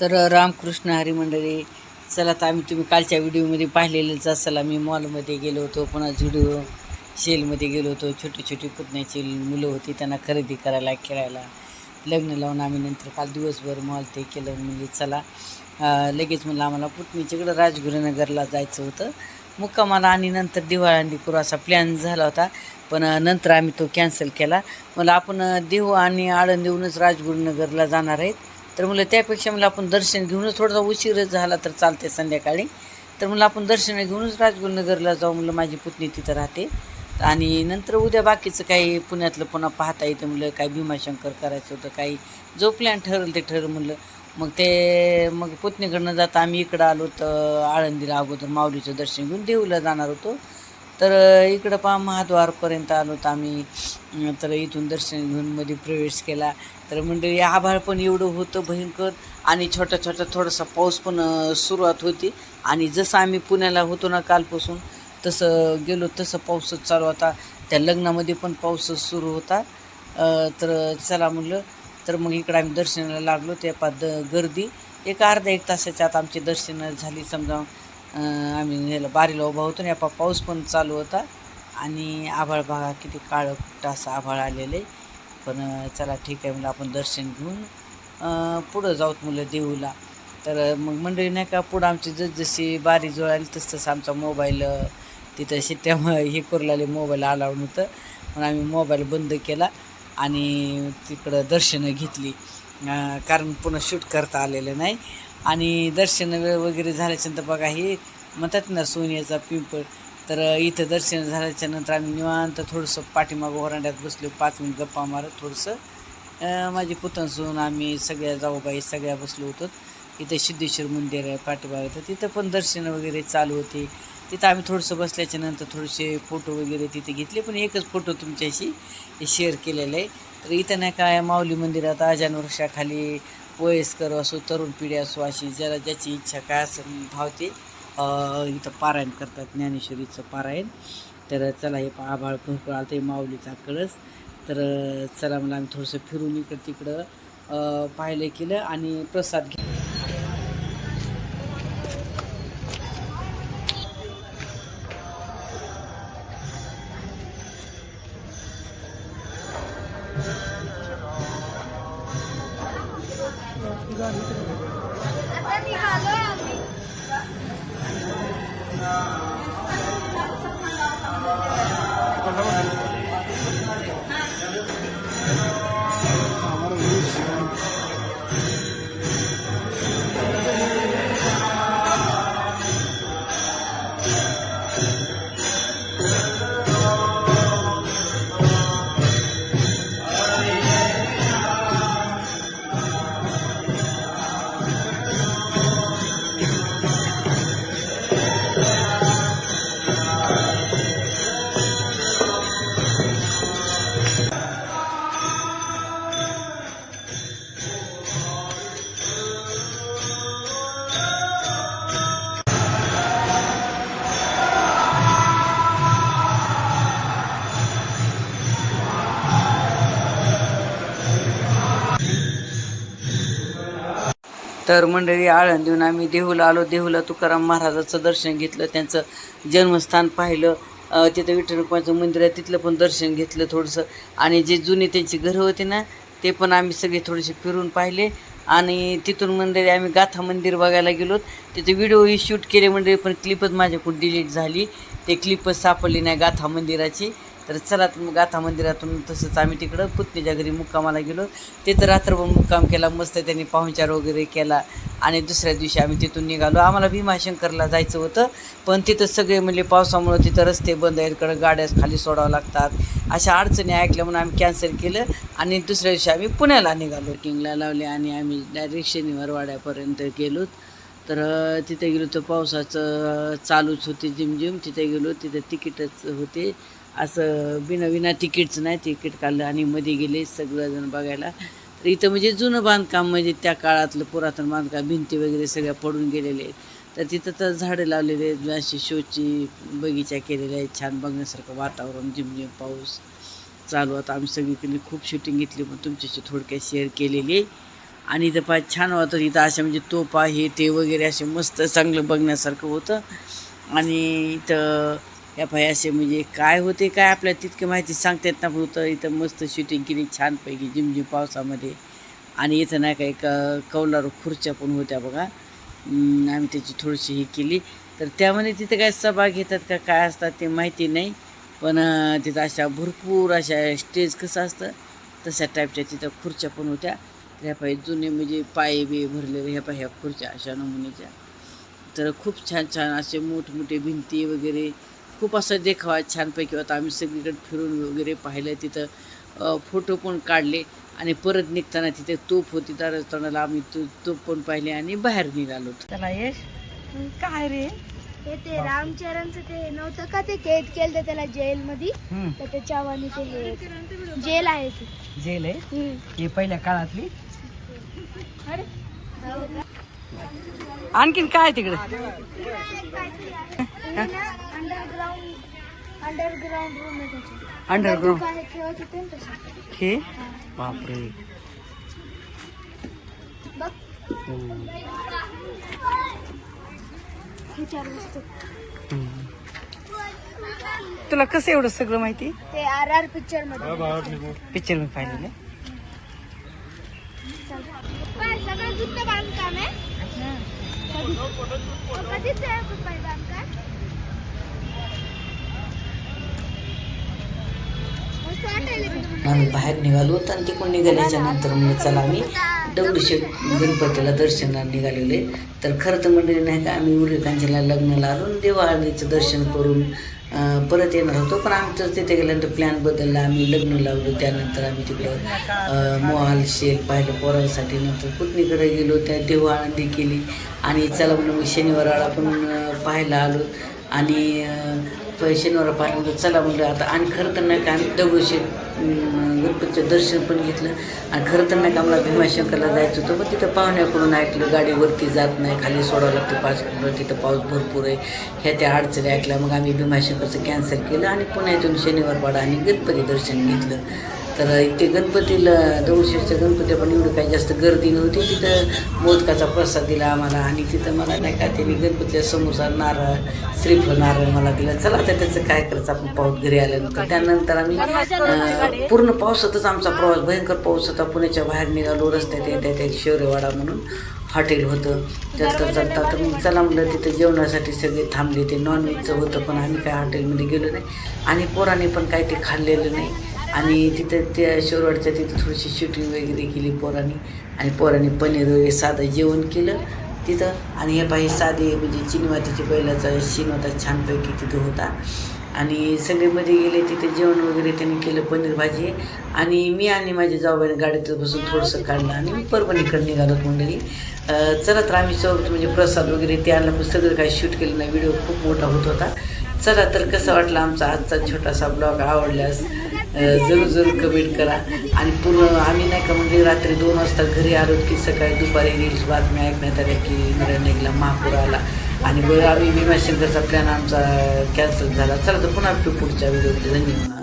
तर रामकृष्ण हरी मंडळी, चला तर तुम्ही कालच्या व्हिडिओमध्ये पाहिलेलंच असाल. आम्ही मॉलमध्ये गेलो होतो, पुन्हा जुडिओ शेलमध्ये गेलो होतो. छोटी छोटी पुतण्याची मुलं होती, त्यांना खरेदी करायला, खेळायला. लग्न लावून आम्ही नंतर काल दिवसभर मॉल ते केलं. म्हणजे चला लगेच म्हणलं आम्हाला पुतणीच्याकडं राजगुरुनगरला जायचं होतं मुक्कामाला, आणि नंतर दिवाळी करू असा प्लॅन झाला होता. पण नंतर आम्ही तो कॅन्सल केला. मला आपण देहू आणि आळंदीहूनच राजगुरुनगरला जाणार आहेत. तर म्हणलं त्यापेक्षा मला आपण दर्शन घेऊनच, थोडासा उशीर झाला तर चालते संध्याकाळी, तर म्हणलं आपण दर्शन घेऊनच राजगुरुनगरला जाऊ. म्हणलं माझी पुतणी तिथं राहते, आणि नंतर उद्या बाकीचं काही पुण्यातलं पुन्हा पाहता येतं. म्हणलं काही भीमाशंकर करायचं होतं, काही जो प्लॅन ठरलं ते ठरलं म्हणलं. मग पुतणीकडनं जाता आम्ही इकडं आलो तर आळंदीला अगोदर माऊलीचं दर्शन घेऊन देहूला जाणार होतो. तर इकडं महाद्वारपर्यंत आलो तर आम्ही, तर इथून दर्शन घेऊन मध्ये प्रवेश केला. तर मंडळी आभाळ पण एवढं होतं भयंकर, आणि छोटा थोडासा पाऊस पण सुरुवात होती. आणि जसं आम्ही पुण्याला होतो ना कालपासून, तसं गेलो तसं पाऊसच चालू होता. त्या लग्नामध्ये पण पाऊसच सुरू होता. तर चला म्हणलं, तर मग इकडं आम्ही दर्शनाला लागलो. त्या गर्दी एक अर्धा एक तासाच्या आत आमची दर्शनं झाली. समजा आम्ही ह्याला बारीला उभा होतो ना, पाऊस पण चालू होता. आणि आभाळ बघा किती काळं कुठं असं आभाळ आलेलं आहे. पण चला ठीक आहे म्हणलं, आपण दर्शन घेऊन पुढं जाऊत मुलं देऊला. तर मग मंडळी नाही का, पुढं आमची जशी बारी जुळाली तसं आमचा मोबाईल तिथं शिट्ट्या हे करू लागले. मोबाईल अलाउड नव्हतं, पण आम्ही मोबाईल बंद केला आणि तिकडं दर्शनं घेतली, कारण पुन्हा शूट करता आलेलं नाही. आणि दर्शन वगैरे झाल्याच्यानंतर बघा हे म्हणतात ना सोन्याचा पिंपळ, तर इथं दर्शन झाल्याच्यानंतर आम्ही निवांत थोडंसं पाठीमागं वरांड्यात बसलो. 5 मिनिट गप्पा मारत थोडंसं माझी पुतणसून आम्ही सगळ्या जाऊबाई सगळ्या बसलो होतो. इथं सिद्धेश्वर मंदिर आहे पाठीमागं, तर तिथं पण दर्शन वगैरे चालू होते. तिथं आम्ही थोडंसं बसल्याच्यानंतर थोडेसे फोटो वगैरे तिथे घेतले. पण एकच फोटो तुमच्याशी शेअर केलेलं आहे. तर इथं नाही काय, माऊली मंदिरात आजान वृक्षाखाली वयस्कर असो, तरुण पिढी असो, अशी जरा ज्याची इच्छा काय असेल भावते इथं पारायण करतात, ज्ञानेश्वरीचं पारायण. तर चला हे आभाळ भरपूर आलं, ते माऊलीचा कळस. तर चला मला आम्ही थोडंसं फिरून इकडं तिकडं पाहिलं केलं आणि प्रसाद घे. तर मंडळी आळंदीहून आम्ही देहूला आलो. देहूला तुकाराम महाराजाचं दर्शन घेतलं, त्यांचं जन्मस्थान पाहिलं. तिथं विठ्ठल रुक्माईचं मंदिर आहे, तिथलं पण दर्शन घेतलं थोडंसं. आणि जे जुने त्यांची घरं होती ना, ते पण आम्ही सगळे थोडेसे फिरून पाहिले. आणि तिथून मंदिर आम्ही गाथा मंदिर बघायला गेलो. तिथे व्हिडिओही शूट केले मंडळी, पण क्लिपच माझ्याकडून डिलीट झाली. ते क्लिपच सापडली नाही गाथा मंदिराची. तर चला मग गाथा मंदिरातून तसंच आम्ही तिकडं पुतणीच्या घरी मुक्कामाला गेलो. तिथं रात्रभर मुक्काम केला, मस्त त्यांनी पाहुणचार वगैरे केला. आणि दुसऱ्या दिवशी आम्ही तिथून निघालो. आम्हाला भीमाशंकरला जायचं होतं, पण तिथं सगळे म्हणजे पावसामुळं तिथं रस्ते बंद आहेत, इकडं गाड्या खाली सोडावं लागतात, अशा अडचणी ऐकल्या म्हणून आम्ही कॅन्सल केलं. आणि दुसऱ्या दिवशी आम्ही पुण्याला निघालो. किंगला लावले आणि आम्ही डायरेक्ट शनिवारवाड्यापर्यंत गेलो. तर तिथे गेलो तर पावसाचं चालूच होते झिमझिम. तिथे गेलो, तिथे तिकीटच होते, असं विना तिकीटचं नाही, तिकीट काढलं आणि मध्ये गेले सगळेजण बघायला. तर इथं म्हणजे जुनं बांधकाम, म्हणजे त्या काळातलं पुरातन बांधकाम, भिंती वगैरे सगळ्या पडून गेलेले आहेत. तर तिथं तर झाडं लावलेले आहेत, अशी शोची बगीचा केलेला आहे, छान बघण्यासारखं वातावरण, झिमझिम पाऊस चालू. आता आम्ही सगळीकडे खूप शूटिंग घेतली, पण तुमच्याशी थोडक्यात शेअर केलेली आहे. आणि इथं पाय छान होतं. इथं अशा म्हणजे तोफा हे ते वगैरे असे मस्त चांगलं बघण्यासारखं होतं. आणि इथं या पाय असे म्हणजे काय होते काय आपल्याला तितकं माहिती सांगता येत नाही, होतं इथं मस्त शूटिंग केली छानपैकी झिमझिम पावसामध्ये. आणि इथं नाही का एक कौलारू खुर्च्या पण होत्या बघा. आम्ही त्याची थोडीशी ही केली. तर त्यामध्ये तिथं काय सभा घेतात का काय असतात ते माहिती नाही, पण तिथं अशा भरपूर अशा स्टेज कसं असतं तशा टाईपच्या तिथं खुर्च्या पण होत्या. ह्या पाय जुने म्हणजे पाय बी भरलेले ह्या खुर्च्या अशा नमुन्याच्या. तर खूप छान छान असे मोठमोठे भिंती वगैरे खूप असं देखावा छानपैकी होता. आम्ही सगळीकडे फिरून वगैरे पाहिलं. तिथं फोटो पण काढले. आणि परत निघताना तिथे तोफ होती तर तोंडाला आम्ही तोफ पण पाहिले आणि बाहेर निघालो. त्याला यश काय रे ते रामचरणचं ते नव्हतं का ते कैद केलं त्याला जेलमध्ये, तर त्याच्या वाणी ते जेल आहे. ती जेल आहे हे पहिल्या काळातली. आणखीन काय तिकडे अंडरग्राउंड रूम आहे त्याची. अंडरग्राउंड काय ठेवत होते ना तसं. हे बापरे. बघ हे 4 वस्तू. तुला कसं एवढं सगळं माहिती? ते RR पिक्चर मध्ये पिक्चर मी पाहिलेलं. सगळं जुनं बांधकाम आहे. कधीच आहे बांधकाम. आम्ही बाहेर निघालो होतो आणि तिकडून निघाल्याच्या नंतर म्हणजे चला आम्ही दगडूशेठ गणपतीला दर्शनाला निघालेले. तर खरं तर मंडळी नाही का आम्ही उल्लेखांच्याला लग्नाला आलो देवाळीचं दर्शन करून परत येणार होतो, पण आमचं तिथे गेल्यानंतर प्लॅन बदलला. आम्ही लग्न लावलो त्यानंतर आम्ही तिकडं मॉल शेल पाहिलं पोरांसाठी. नंतर पुतणीकडे गेलो त्या देवाळी केली आणि चला म्हणून शनिवार आपण पाहायला आलो. आणि शनिवार पाहिल्यानंतर चला म्हणलं आता. आणि खरं तर नाही का आम्ही दगडूशेठ गणपतीचं दर्शन पण घेतलं. आणि खरं तर नाही का आम्हाला भीमाशंकरला जायचं होतं, पण तिथं पाहुण्याकडून ऐकलं गाडीवरती जात नाही, खाली सोडावं लागतं 5 किलोमीटर, तिथं पाऊस भरपूर आहे, ह्या त्या अडचणी ऐकल्या. मग आम्ही भीमाशंकरचं कॅन्सल केलं आणि पुण्यातून शनिवारपाडा आणि गणपती दर्शन घेतलं. तर इथे गणपतीला दगडूशेठच्या गणपती पण एवढं काही जास्त गर्दी नव्हती. तिथं मोदकाचा प्रसाद दिला आम्हाला. आणि तिथं मला नाही का त्यांनी गणपतीच्या समोसा नारळ श्रीफळ नारळ मला दिला. चला आता त्याचं काय करायचं आपण पाऊस घरी आल्यानंतर. त्यानंतर आम्ही पूर्ण पावसातच आमचा प्रवास, भयंकर पाऊस होता. पुण्याच्या बाहेर निघालो. रस्त्यात येत्यात एक शेवरेवाडा म्हणून हॉटेल होतं. तर मग चला म्हणलं तिथं जेवणासाठी सगळे थांबले. ते नॉनव्हेजचं होतं पण आम्ही काय हॉटेलमध्ये गेलो नाही आणि पोरांनी पण काही ते खाल्लेलं नाही. आणि तिथं त्या शेवरवाडच्या तिथं थोडीशी शूटिंग वगैरे केली पोरांनी. आणि पोरांनी पनीर वगैरे साधं जेवण केलं तिथं. आणि हे बाई साधे म्हणजे चिनीमातीच्या बैलाचा शीन होता छानपैकी तिथं होता. आणि सगळेमध्ये गेले तिथे जेवण वगैरे त्यांनी केलं, पनीर भाजी. आणि मी आणि माझी जाऊबाईने गाडीत बसून थोडंसं काढलं आणि मी परभणीकडे निघालो मंडळी. चला तर आम्ही सर्व म्हणजे प्रसाद वगैरे ते आणलं, पण सगळं काही शूट केलं नाही. व्हिडिओ खूप मोठा होत होता. चला तर कसं वाटलं आमचा आजचा छोटासा ब्लॉग, आवडल्यास जरूर कमेंट करा. आणि पूर्ण आम्ही नाही का म्हणजे रात्री 2 वाजता घरी आलो की सकाळी दुपारी रील्स बातम्या ऐकण्यात आल्या की निघाला महापूर आला. आणि बरं आम्ही भीमाशंकरचा प्लॅन आमचा कॅन्सल झाला. चला तर पुन्हा पुढच्या व्हिडिओमध्ये धन्यवाद.